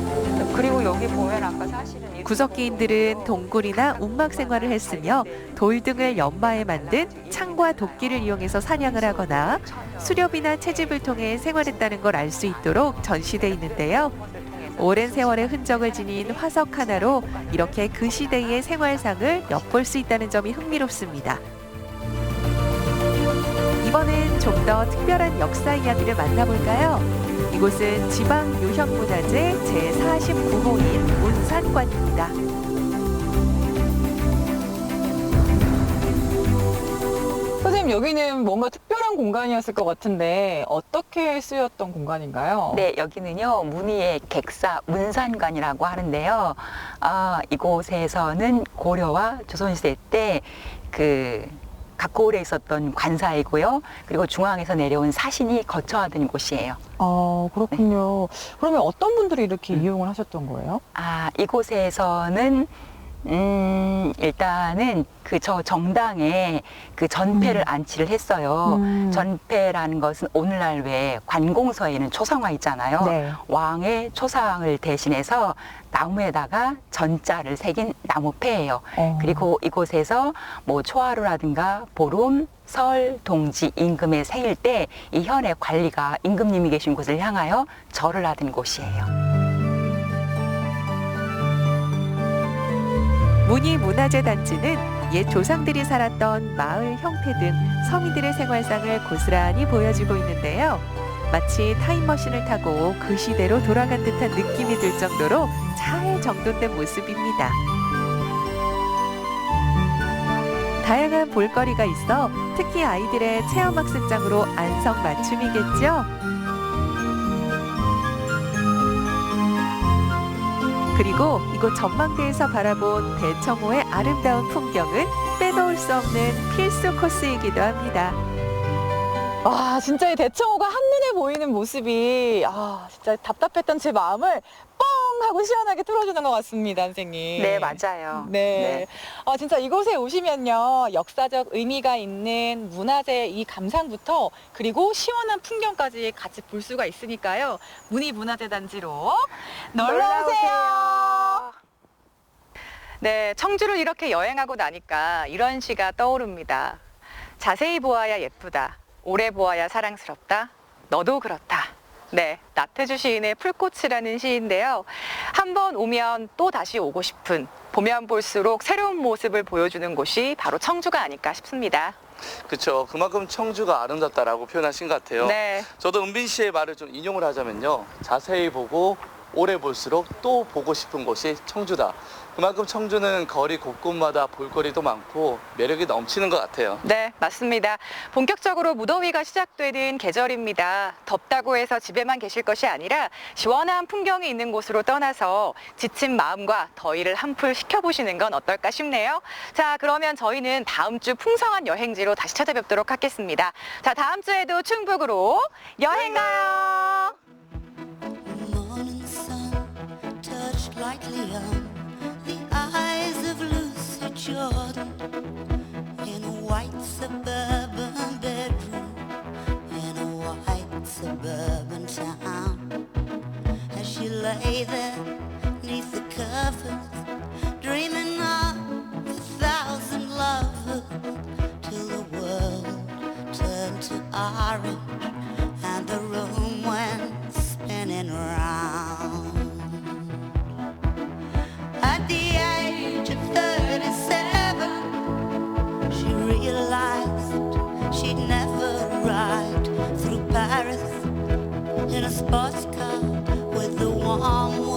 그리고 여기 보면 아까 사실은 이 구석기인들은 동굴이나 움막 생활을 했으며 돌 등을 연마에 만든 창과 도끼를 이용해서 사냥을 하거나 수렵이나 채집을 통해 생활했다는 걸 알 수 있도록 전시돼 있는데요. 오랜 세월의 흔적을 지닌 화석 하나로 이렇게 그 시대의 생활상을 엿볼 수 있다는 점이 흥미롭습니다. 이번엔 좀 더 특별한 역사 이야기를 만나볼까요? 이곳은 지방유형문화재 제49호인 운산관입니다. 선생님, 여기는 뭔가 특별한 공간이었을 것 같은데 어떻게 쓰였던 공간인가요? 네, 여기는요, 문의의 객사 운산관이라고 하는데요. 이곳에서는 고려와 조선시대 때 각고을에 있었던 관사이고요. 그리고 중앙에서 내려온 사신이 거처하던 곳이에요. 그렇군요. 그러면 어떤 분들이 이렇게 이용을 하셨던 거예요? 이곳에서는 일단은 저 정당에 그 전패를 안치를 했어요. 전패라는 것은 오늘날 왜 관공서에는 초상화 있잖아요. 네. 왕의 초상을 대신해서 나무에다가 전자를 새긴 나무패예요. 그리고 이곳에서 뭐 초하루라든가 보름, 설, 동지, 임금의 생일 때 이 현의 관리가 임금님이 계신 곳을 향하여 절을 하던 곳이에요. 문희문화재 단지는 옛 조상들이 살았던 마을 형태 등 서민들의 생활상을 고스란히 보여주고 있는데요. 마치 타임머신을 타고 그 시대로 돌아간 듯한 느낌이 들 정도로 잘 정돈된 모습입니다. 다양한 볼거리가 있어 특히 아이들의 체험학습장으로 안성맞춤이겠죠. 그리고 이곳 전망대에서 바라본 대청호의 아름다운 풍경은 빼놓을 수 없는 필수 코스이기도 합니다. 와, 진짜 이 대청호가 한눈에 보이는 모습이 진짜 답답했던 제 마음을 뻥 하고 시원하게 뚫어주는 것 같습니다, 선생님. 네, 맞아요. 네. 진짜 이곳에 오시면요, 역사적 의미가 있는 문화재 이 감상부터 그리고 시원한 풍경까지 같이 볼 수가 있으니까요. 문희문화재 단지로 놀러오세요. 네, 청주를 이렇게 여행하고 나니까 이런 시가 떠오릅니다. 자세히 보아야 예쁘다. 오래 보아야 사랑스럽다. 너도 그렇다. 네, 나태주 시인의 풀꽃이라는 시인데요. 한번 오면 또 다시 오고 싶은, 보면 볼수록 새로운 모습을 보여주는 곳이 바로 청주가 아닐까 싶습니다. 그렇죠. 그만큼 청주가 아름답다라고 표현하신 것 같아요. 네. 저도 은빈 씨의 말을 좀 인용을 하자면요. 자세히 보고 오래 볼수록 또 보고 싶은 곳이 청주다. 그만큼 청주는 거리 곳곳마다 볼거리도 많고 매력이 넘치는 것 같아요. 네, 맞습니다. 본격적으로 무더위가 시작되는 계절입니다. 덥다고 해서 집에만 계실 것이 아니라 시원한 풍경이 있는 곳으로 떠나서 지친 마음과 더위를 한풀 식혀보시는 건 어떨까 싶네요. 자, 그러면 저희는 다음 주 풍성한 여행지로 다시 찾아뵙도록 하겠습니다. 자, 다음 주에도 충북으로 여행 가요! Morning sun touched lightly on the eyes of Lucy Jordan in a white suburban bedroom in a white suburban town. As she lay there neath the covers, dreaming of 1,000 lovers, till the world turned to orange and the room went spinning round. At the age of 37, she realized she'd never ride through Paris in a sports car with the warm